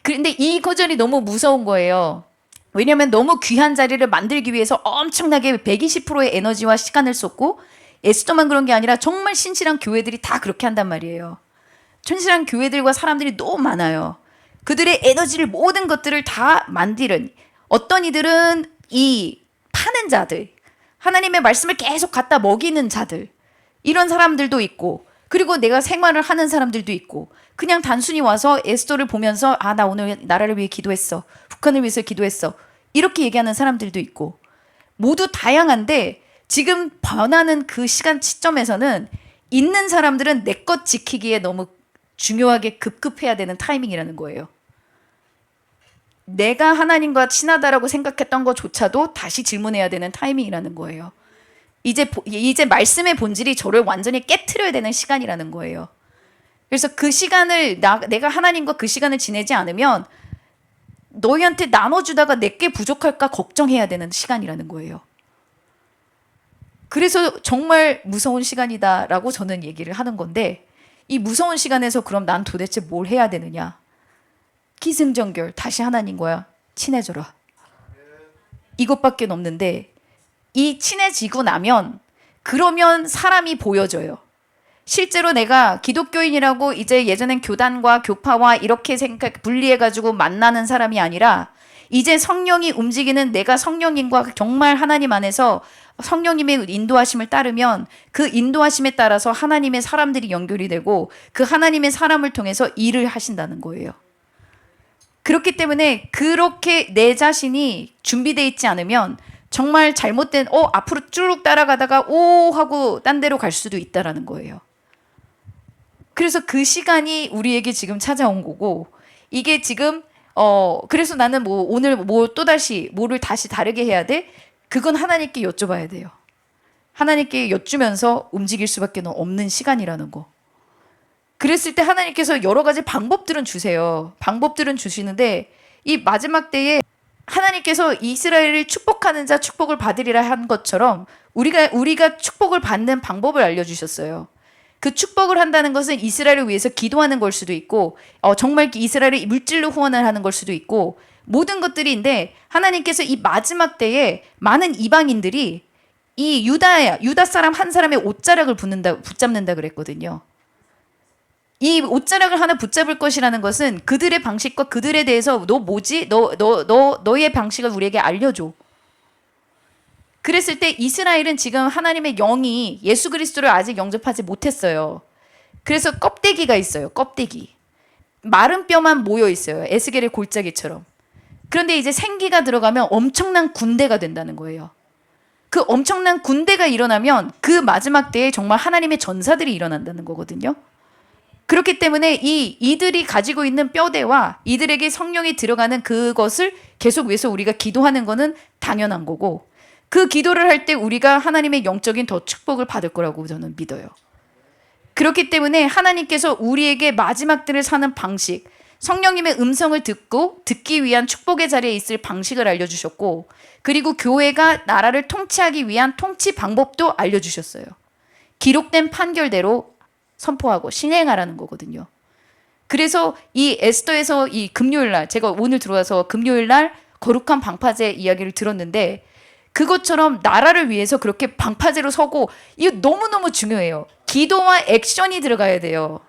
그런데 이 거절이 너무 무서운 거예요. 왜냐하면 너무 귀한 자리를 만들기 위해서 엄청나게 120%의 에너지와 시간을 쏟고 에스더만 그런 게 아니라 정말 신실한 교회들이 다 그렇게 한단 말이에요. 천실한 교회들과 사람들이 너무 많아요. 그들의 에너지를 모든 것들을 다 만들은 어떤 이들은 이 파는 자들, 하나님의 말씀을 계속 갖다 먹이는 자들 이런 사람들도 있고 그리고 내가 생활을 하는 사람들도 있고 그냥 단순히 와서 에스더를 보면서 나 오늘 나라를 위해 기도했어. 북한을 위해서 기도했어. 이렇게 얘기하는 사람들도 있고 모두 다양한데 지금 변하는 그 시간 시점에서는 있는 사람들은 내 것 지키기에 너무 중요하게 급급해야 되는 타이밍이라는 거예요. 내가 하나님과 친하다라고 생각했던 것조차도 다시 질문해야 되는 타이밍이라는 거예요. 이제 말씀의 본질이 저를 완전히 깨트려야 되는 시간이라는 거예요. 그래서 그 시간을 내가 하나님과 그 시간을 지내지 않으면 너희한테 나눠주다가 내게 부족할까 걱정해야 되는 시간이라는 거예요. 그래서 정말 무서운 시간이다라고 저는 얘기를 하는 건데 이 무서운 시간에서 그럼 난 도대체 뭘 해야 되느냐? 기승전결 다시 하나님과 친해져라. 이것밖에 없는데 이 친해지고 나면 그러면 사람이 보여져요. 실제로 내가 기독교인이라고 이제 예전엔 교단과 교파와 이렇게 분리해가지고 만나는 사람이 아니라 이제 성령이 움직이는 내가 성령님과 정말 하나님 안에서 성령님의 인도하심을 따르면 그 인도하심에 따라서 하나님의 사람들이 연결이 되고 그 하나님의 사람을 통해서 일을 하신다는 거예요. 그렇기 때문에 그렇게 내 자신이 준비되어 있지 않으면 정말 잘못된 앞으로 쭉 따라가다가 하고 딴 데로 갈 수도 있다라는 거예요. 그래서 그 시간이 우리에게 지금 찾아온 거고 이게 지금 그래서 나는 오늘 뭐를 다시 다르게 해야 돼? 그건 하나님께 여쭤봐야 돼요. 하나님께 여쭈면서 움직일 수밖에 없는 시간이라는 거. 그랬을 때 하나님께서 여러 가지 방법들은 주세요. 방법들은 주시는데 이 마지막 때에 하나님께서 이스라엘을 축복하는 자 축복을 받으리라 한 것처럼 우리가 축복을 받는 방법을 알려주셨어요. 그 축복을 한다는 것은 이스라엘을 위해서 기도하는 걸 수도 있고 정말 이스라엘을 물질로 후원을 하는 걸 수도 있고 모든 것들인데 하나님께서 이 마지막 때에 많은 이방인들이 이 유다 사람 한 사람의 옷자락을 붙잡는다 그랬거든요. 이 옷자락을 하나 붙잡을 것이라는 것은 그들의 방식과 그들에 대해서 너 뭐지? 너의 방식을 우리에게 알려줘. 그랬을 때 이스라엘은 지금 하나님의 영이 예수 그리스도를 아직 영접하지 못했어요. 그래서 껍데기가 있어요. 껍데기. 마른 뼈만 모여 있어요. 에스겔의 골짜기처럼. 그런데 이제 생기가 들어가면 엄청난 군대가 된다는 거예요. 그 엄청난 군대가 일어나면 그 마지막 때에 정말 하나님의 전사들이 일어난다는 거거든요. 그렇기 때문에 이들이 가지고 있는 뼈대와 이들에게 성령이 들어가는 그것을 계속 위해서 우리가 기도하는 거는 당연한 거고 그 기도를 할 때 우리가 하나님의 영적인 더 축복을 받을 거라고 저는 믿어요. 그렇기 때문에 하나님께서 우리에게 마지막 때를 사는 방식, 성령님의 음성을 듣기 위한 축복의 자리에 있을 방식을 알려주셨고 그리고 교회가 나라를 통치하기 위한 통치 방법도 알려주셨어요. 기록된 판결대로 선포하고 신행하라는 거거든요. 그래서 이 에스더에서 이 금요일 날 제가 오늘 들어와서 금요일 날 거룩한 방파제 이야기를 들었는데 그것처럼 나라를 위해서 그렇게 방파제로 서고, 이거 너무너무 중요해요. 기도와 액션이 들어가야 돼요.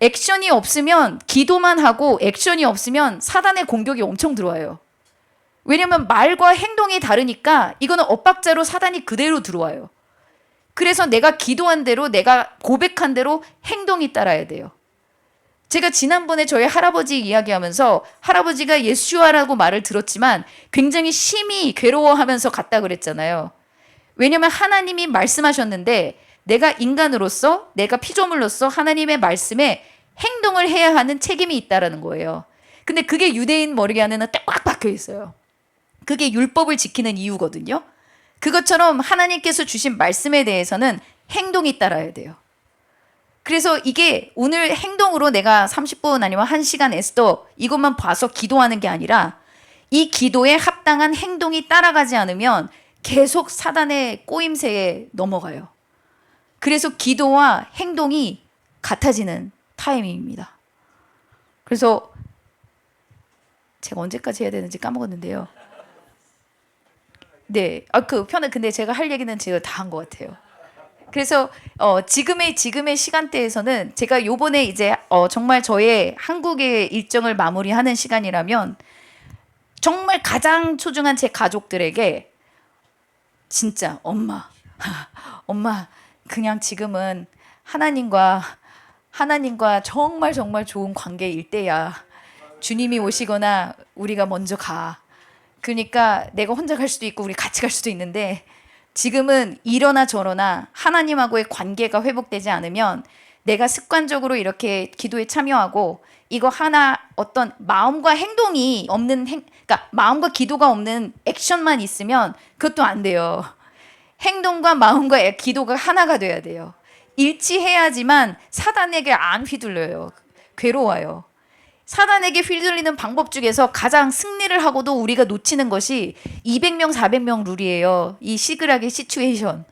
액션이 없으면, 기도만 하고 액션이 없으면 사단의 공격이 엄청 들어와요. 왜냐면 말과 행동이 다르니까 이거는 엇박자로 사단이 그대로 들어와요. 그래서 내가 기도한 대로, 내가 고백한 대로 행동이 따라야 돼요. 제가 지난번에 저희 할아버지 이야기하면서 할아버지가 예수와라고 말을 들었지만 굉장히 심히 괴로워하면서 갔다 그랬잖아요. 왜냐면 하나님이 말씀하셨는데 내가 인간으로서, 내가 피조물로서 하나님의 말씀에 행동을 해야 하는 책임이 있다라는 거예요. 근데 그게 유대인 머리 안에는 딱 박혀 있어요. 그게 율법을 지키는 이유거든요. 그것처럼 하나님께서 주신 말씀에 대해서는 행동이 따라야 돼요. 그래서 이게 오늘 행동으로 내가 30분 아니면 1시간 에스더 이것만 봐서 기도하는 게 아니라 이 기도에 합당한 행동이 따라가지 않으면 계속 사단의 꼬임새에 넘어가요. 그래서 기도와 행동이 같아지는 타이밍입니다. 그래서 제가 언제까지 해야 되는지 까먹었는데요. 네, 근데 제가 할 얘기는 제가 다 한 것 같아요. 그래서 지금의 시간대에서는 제가 요번에 이제 정말 저의 한국의 일정을 마무리하는 시간이라면 정말 가장 소중한 제 가족들에게 진짜 엄마 그냥 지금은 하나님과 정말 좋은 관계일 때야. 주님이 오시거나 우리가 먼저 가. 그러니까 내가 혼자 갈 수도 있고 우리 같이 갈 수도 있는데 지금은 이러나 저러나 하나님하고의 관계가 회복되지 않으면 내가 습관적으로 이렇게 기도에 참여하고 이거 하나 어떤 마음과 행동이 없는 그러니까 마음과 기도가 없는 액션만 있으면 그것도 안 돼요. 행동과 마음과 기도가 하나가 돼야 돼요. 일치해야지만 사단에게 안 휘둘려요. 괴로워요. 사단에게 휘둘리는 방법 중에서 가장 승리를 하고도 우리가 놓치는 것이 200명, 400명 룰이에요. 이 시그락의 시츄에이션.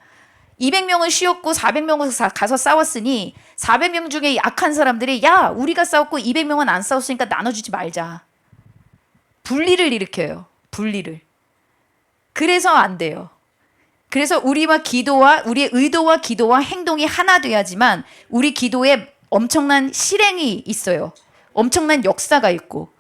200명은 쉬었고 400명은 가서 싸웠으니 400명 중에 약한 사람들이 야, 우리가 싸웠고 200명은 안 싸웠으니까 나눠주지 말자. 분리를 일으켜요. 분리를. 그래서 안 돼요. 그래서 우리의 의도와 기도와 행동이 하나 돼야지만 우리 기도에 엄청난 실행이 있어요. 엄청난 역사가 있고.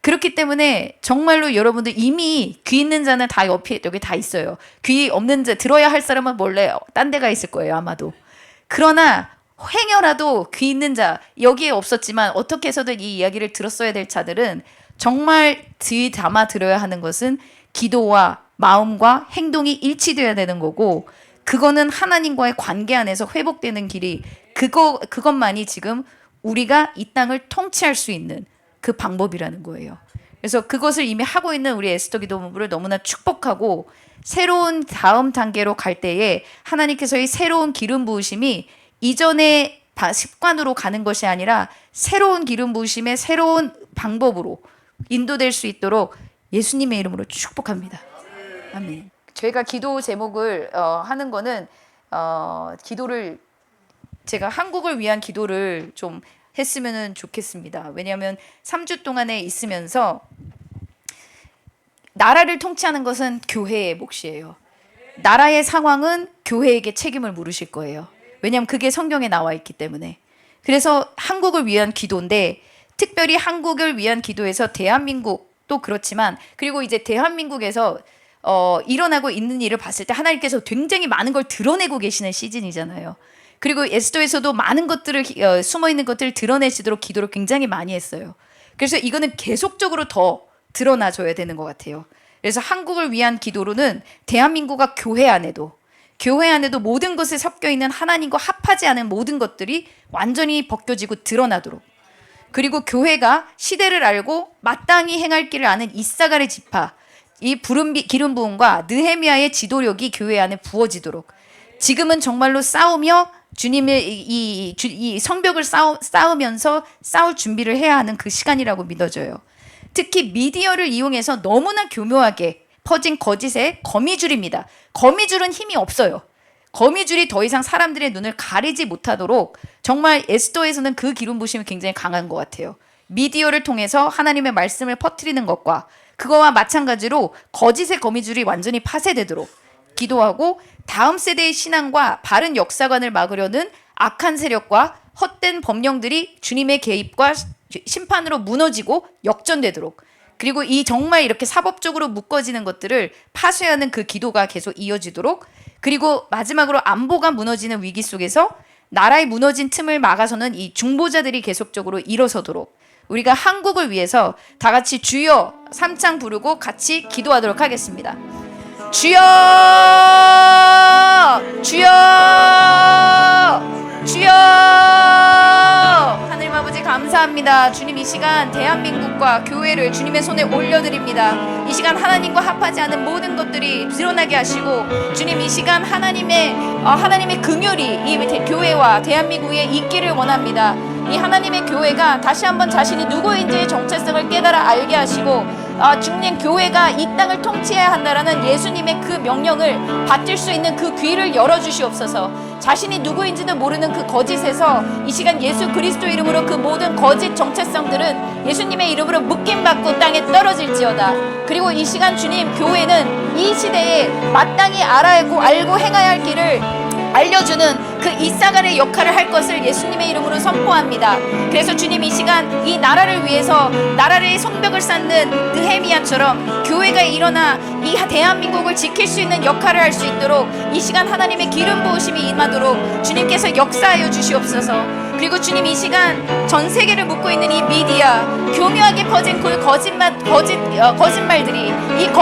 그렇기 때문에 정말로 여러분들 이미 귀 있는 자는 다 여기 다 있어요. 귀 없는 자, 들어야 할 사람은 몰래 딴 데가 있을 거예요, 아마도. 그러나 행여라도 귀 있는 자, 여기에 없었지만 어떻게 해서든 이 이야기를 들었어야 될 자들은 정말 귀 담아 들어야 하는 것은 기도와 마음과 행동이 일치되어야 되는 거고, 그거는 하나님과의 관계 안에서 회복되는 길이 그것만이 지금 우리가 이 땅을 통치할 수 있는 그 방법이라는 거예요. 그래서 그것을 이미 하고 있는 우리 에스더 기도부를 너무나 축복하고, 새로운 다음 단계로 갈 때에 하나님께서의 새로운 기름 부으심이 이전의 습관으로 가는 것이 아니라 새로운 기름 부으심의 새로운 방법으로 인도될 수 있도록 예수님의 이름으로 축복합니다. 아멘. 저희가 기도 제목을 하는 거는 기도를 제가 한국을 위한 기도를 좀 했으면 좋겠습니다. 왜냐하면 3주 동안에 있으면서 나라를 통치하는 것은 교회의 몫이에요. 나라의 상황은 교회에게 책임을 물으실 거예요. 왜냐하면 그게 성경에 나와 있기 때문에. 그래서 한국을 위한 기도인데, 특별히 한국을 위한 기도에서 대한민국도 그렇지만, 그리고 이제 대한민국에서 일어나고 있는 일을 봤을 때 하나님께서 굉장히 많은 걸 드러내고 계시는 시즌이잖아요. 그리고 에스더에서도 많은 것들을 숨어있는 것들을 드러내시도록 기도를 굉장히 많이 했어요. 그래서 이거는 계속적으로 더 드러나줘야 되는 것 같아요. 그래서 한국을 위한 기도로는 대한민국과 교회 안에도 모든 것에 섞여있는 하나님과 합하지 않은 모든 것들이 완전히 벗겨지고 드러나도록, 그리고 교회가 시대를 알고 마땅히 행할 길을 아는 이사갈의 지파, 이 기름 부음과 느헤미야의 지도력이 교회 안에 부어지도록, 지금은 정말로 싸우며 주님의 이 성벽을 쌓으면서 싸울 준비를 해야 하는 그 시간이라고 믿어져요. 특히 미디어를 이용해서 너무나 교묘하게 퍼진 거짓의 거미줄입니다. 거미줄은 힘이 없어요. 거미줄이 더 이상 사람들의 눈을 가리지 못하도록 정말 에스더에서는 그 기름 부심이 굉장히 강한 것 같아요. 미디어를 통해서 하나님의 말씀을 퍼뜨리는 것과 그거와 마찬가지로 거짓의 거미줄이 완전히 파쇄되도록 기도하고 다음 세대의 신앙과 바른 역사관을 막으려는 악한 세력과 헛된 법령들이 주님의 개입과 심판으로 무너지고 역전되도록, 그리고 이 정말 이렇게 사법적으로 묶어지는 것들을 파쇄하는 그 기도가 계속 이어지도록, 그리고 마지막으로 안보가 무너지는 위기 속에서 나라의 무너진 틈을 막아서는 이 중보자들이 계속적으로 일어서도록 우리가 한국을 위해서 다 같이 주여 삼창 부르고 같이 기도하도록 하겠습니다. 주여, 주여, 주여. 하나님 아버지 감사합니다. 주님, 이 시간 대한민국과 교회를 주님의 손에 올려드립니다. 이 시간 하나님과 합하지 않은 모든 것들이 드러나게 하시고, 주님 이 시간 하나님의 긍휼이 이 교회와 대한민국에 있기를 원합니다. 이 하나님의 교회가 다시 한번 자신이 누구인지의 정체성을 깨달아 알게 하시고, 주님 교회가 이 땅을 통치해야 한다라는 예수님의 그 명령을 받들 수 있는 그 귀를 열어주시옵소서. 자신이 누구인지도 모르는 그 거짓에서 이 시간 예수 그리스도 이름으로 그 모든 거짓 정체성들은 예수님의 이름으로 묶임받고 땅에 떨어질지어다. 그리고 이 시간 주님, 교회는 이 시대에 마땅히 알고 행해야 할 길을 알려주는 그 이사가의 역할을 할 것을 예수님의 이름으로 선포합니다. 그래서 주님, 이 시간 이 나라를 위해서 나라의 성벽을 쌓는 느헤미야처럼 교회가 일어나 이 대한민국을 지킬 수 있는 역할을 할 수 있도록 이 시간 하나님의 기름 부으심이 임하도록 주님께서 역사하여 주시옵소서. 그리고 주님, 이 시간 전 세계를 묶고 있는 이 미디어, 교묘하게 퍼진 그 거짓말들이, 이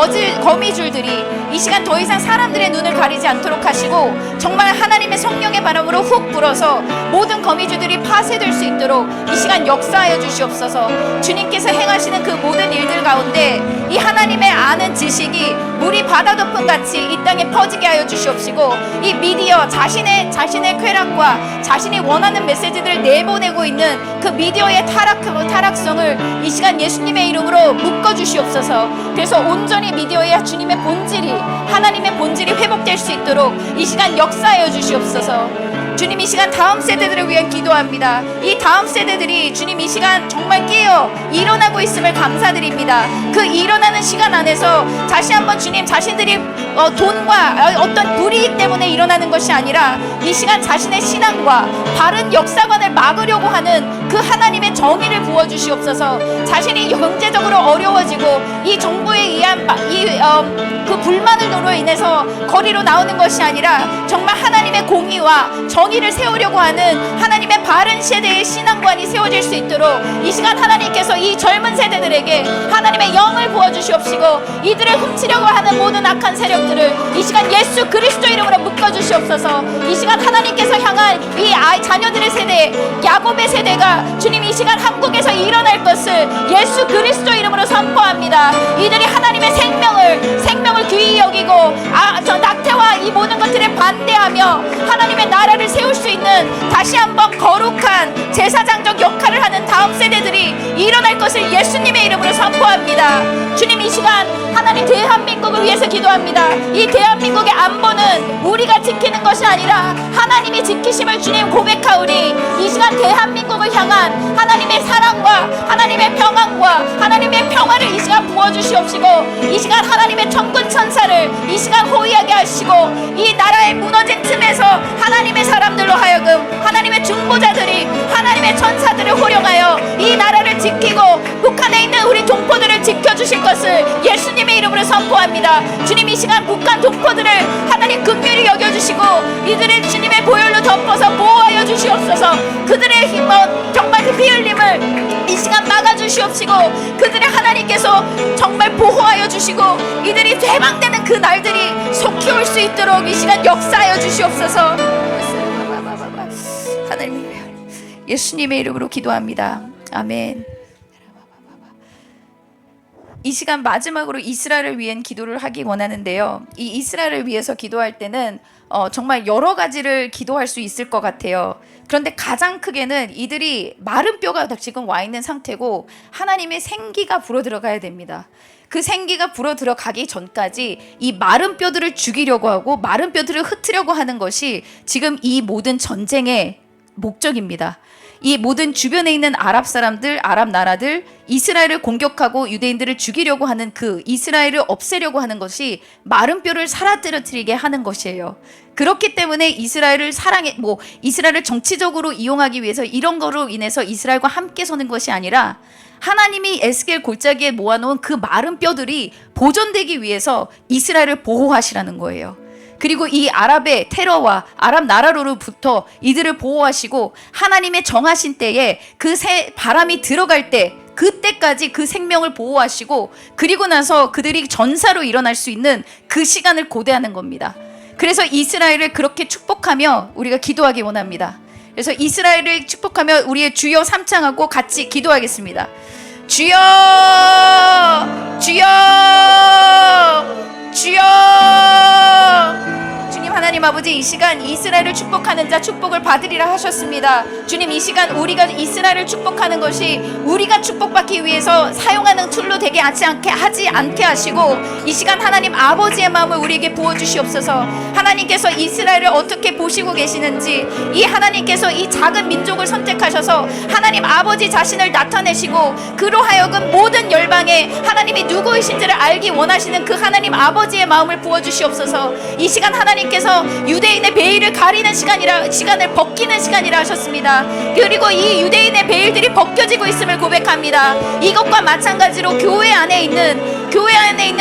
거미줄들이 이 시간 더 이상 사람들의 눈을 가리지 않도록 하시고, 정말 하나님의 성령의 바람으로 훅 불어서 모든 거미줄들이 파쇄될 수 있도록 이 시간 역사하여 주시옵소서. 주님께서 행하시는 그 모든 일들 가운데 이 하나님의 아는 지식이 물이 바다 덮음 같이 이 땅에 퍼지게 하여 주시옵시고, 이 미디어 자신의 쾌락과 자신이 원하는 메시지들을 내보내고 있는 그 미디어의 타락성을 이 시간 예수님의 이름으로 묶어 주시옵소서. 그래서 온전히 미디어의 주님의 본질이, 하나님의 본질이 회복될 수 있도록 이 시간 역사하여 주시옵소서. 주님, 이 시간 다음 세대들을 위한 기도합니다. 이 다음 세대들이 주님 이 시간 정말 깨어 일어나고 있음을 감사드립니다. 그 일어나는 시간 안에서 다시 한번 주님, 자신들이 돈과 어떤 불이익 때문에 일어나는 것이 아니라 이 시간 자신의 신앙과 바른 역사관을 막으려고 하는 그 하나님의 정의를 부어주시옵소서. 자신이 경제적으로 어려워지고 이 정부에 의한 그 불만으로 인해서 거리로 나오는 것이 아니라 정말 하나님의 공의와 정의를 세우려고 하는 하나님의 바른 세대의 신앙관이 세워질 수 있도록 이 시간 하나님께서 이 젊은 세대들에게 하나님의 영을 부어주시옵시고, 이들을 훔치려고 하는 모든 악한 세력들을 이 시간 예수 그리스도 이름으로 묶어주시옵소서. 이 시간 하나님께서 향한 이 자녀들의 세대, 야곱의 세대가 주님 이 시간 한국에서 일어날 것을 예수 그리스도 이름으로 선포합니다. 이들이 하나님의 생명을 귀히 여기고 저 낙태와 이 모든 것들에 반대하며 하나님의 나라를 세울 수 있는 다시 한번 거룩한 제사장적 역할을 하는 다음 세대들이 일어날 것을 예수님의 이름으로 선포합니다. 주님, 이 시간 하나님 대한민국을 위해서 기도합니다. 이 대한민국의 안보는 우리가 지키는 것이 아니라 하나님이 지키심을 주님 고백하오니, 이 시간 대한민국을 향한 하나님의 사랑과 하나님의 평안과 하나님의 평화를 이 시간 부어주시옵시고, 이 시간 하나님의 천군 천사를 이 시간 호위하게 하시고, 이 나라의 무너진 틈에서 하나님의 사람들로 하여금 하나님의 중보자들이 하나님의 천사들을 호령하여 이 나라를 지키고 북한에 있는 우리 동포들을 지켜주실 것을 예수님의 이름으로 선포합니다. 주님, 이 시간 북한 동포들을 하나님 긍휼히 여겨주시고 이들의 주님의 보혈로 덮어서 보호하여 주시옵소서. 그들의 힘은 정말 그 피 흘림을 이 시간 막아주시옵시고, 그들의 하나님께서 정말 보호하여 주시고 이들이 회방되는 그 날들이 속히 올 수 있도록 이 시간 역사하여 주시옵소서. 하나님, 예수님의 이름으로 기도합니다. 아멘. 이 시간 마지막으로 이스라엘을 위한 기도를 하기 원하는데요. 이 이스라엘을 위해서 기도할 때는 정말 여러 가지를 기도할 수 있을 것 같아요. 그런데 가장 크게는 이들이 마른 뼈가 지금 와 있는 상태고 하나님의 생기가 불어 들어가야 됩니다. 그 생기가 불어 들어가기 전까지 이 마른 뼈들을 죽이려고 하고 마른 뼈들을 흩으려고 하는 것이 지금 이 모든 전쟁의 목적입니다. 이 모든 주변에 있는 아랍 사람들, 아랍 나라들, 이스라엘을 공격하고 유대인들을 죽이려고 하는 그 이스라엘을 없애려고 하는 것이 마른 뼈를 사라뜨리게 하는 것이에요. 그렇기 때문에 이스라엘을 이스라엘을 정치적으로 이용하기 위해서 이런 거로 인해서 이스라엘과 함께 서는 것이 아니라 하나님이 에스겔 골짜기에 모아놓은 그 마른 뼈들이 보존되기 위해서 이스라엘을 보호하시라는 거예요. 그리고 이 아랍의 테러와 아랍 나라로부터 이들을 보호하시고 하나님의 정하신 때에 그 바람이 들어갈 때 그때까지 그 생명을 보호하시고 그리고 나서 그들이 전사로 일어날 수 있는 그 시간을 고대하는 겁니다. 그래서 이스라엘을 그렇게 축복하며 우리가 기도하기 원합니다. 그래서 이스라엘을 축복하며 우리의 주여 삼창하고 같이 기도하겠습니다. 주여, 주여, 주여. 주님 하나님 아버지, 이 시간 이스라엘을 축복하는 자 축복을 받으리라 하셨습니다. 주님, 이 시간 우리가 이스라엘을 축복하는 것이 우리가 축복받기 위해서 사용하는 툴로 되게 하지 않게 하시고 이 시간 하나님 아버지의 마음을 우리에게 부어주시옵소서. 하나님께서 이스라엘을 어떻게 보시고 계시는지, 이 하나님께서 이 작은 민족을 선택하셔서 하나님 아버지 자신을 나타내시고 그로 하여금 모든 열방에 하나님이 누구이신지를 알기 원하시는 그 하나님 아버지의 마음을 부어주시옵소서. 이 시간 하나님께서 유대인의 베일을 가리는 시간을 벗기는 시간이라 하셨습니다. 그리고 이 유대인의 베일들이 벗겨지고 있음을 고백합니다. 이것과 마찬가지로 교회 안에 있는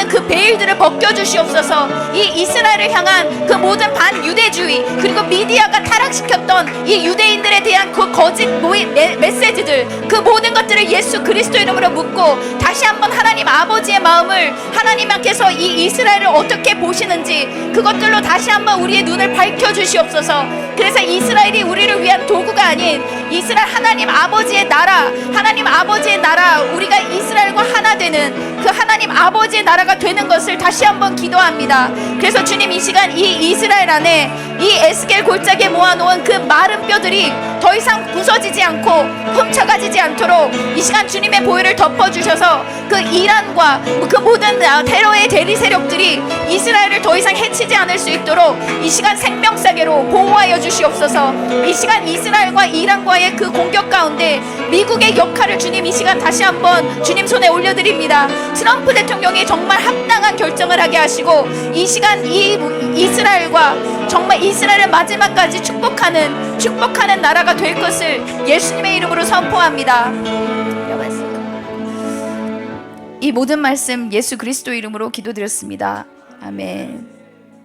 그 베일들을 벗겨주시옵소서. 이 이스라엘을 향한 그 모든 반유대주의 그리고 미디어가 타락시켰던 이 유대인들에 대한 그 거짓 메시지들, 그 모든 것들을 예수 그리스도 이름으로 묻고 다시 한번 하나님 아버지의 마음을, 하나님께서 이 이스라엘을 어떻게 보시는지 그것들로 다시 한번 우리의 눈을 밝혀주시옵소서. 그래서 이스라엘이 우리를 위한 도구가 아닌 이스라엘 하나님 아버지의 나라, 우리가 이스라엘과 하나 되는 그 하나님 아버지의 나라가 되는 것을 다시 한번 기도합니다. 그래서 주님, 이 시간 이 이스라엘 안에 이 에스겔 골짜기에 모아놓은 그 마른 뼈들이 더 이상 부서지지 않고 훔쳐가지지 않도록 이 시간 주님의 보혈을 덮어주셔서 그 이란과 그 모든 테러의 대리 세력들이 이스라엘을 더 이상 해치지 않을 수 있도록 이 시간 생명사계로 보호하여 주시옵소서. 이 시간 이스라엘과 이란과의 그 공격 가운데 미국의 역할을 주님 이 시간 다시 한번 주님 손에 올려드립니다. 트럼프 대통령이 정말 합당한 결정을 하게 하시고 이 시간 이 이스라엘과 정말 이스라엘을 마지막까지 축복하는 나라가 될 것을 예수님의 이름으로 선포합니다. 이 모든 말씀 예수 그리스도 이름으로 기도드렸습니다. 아멘.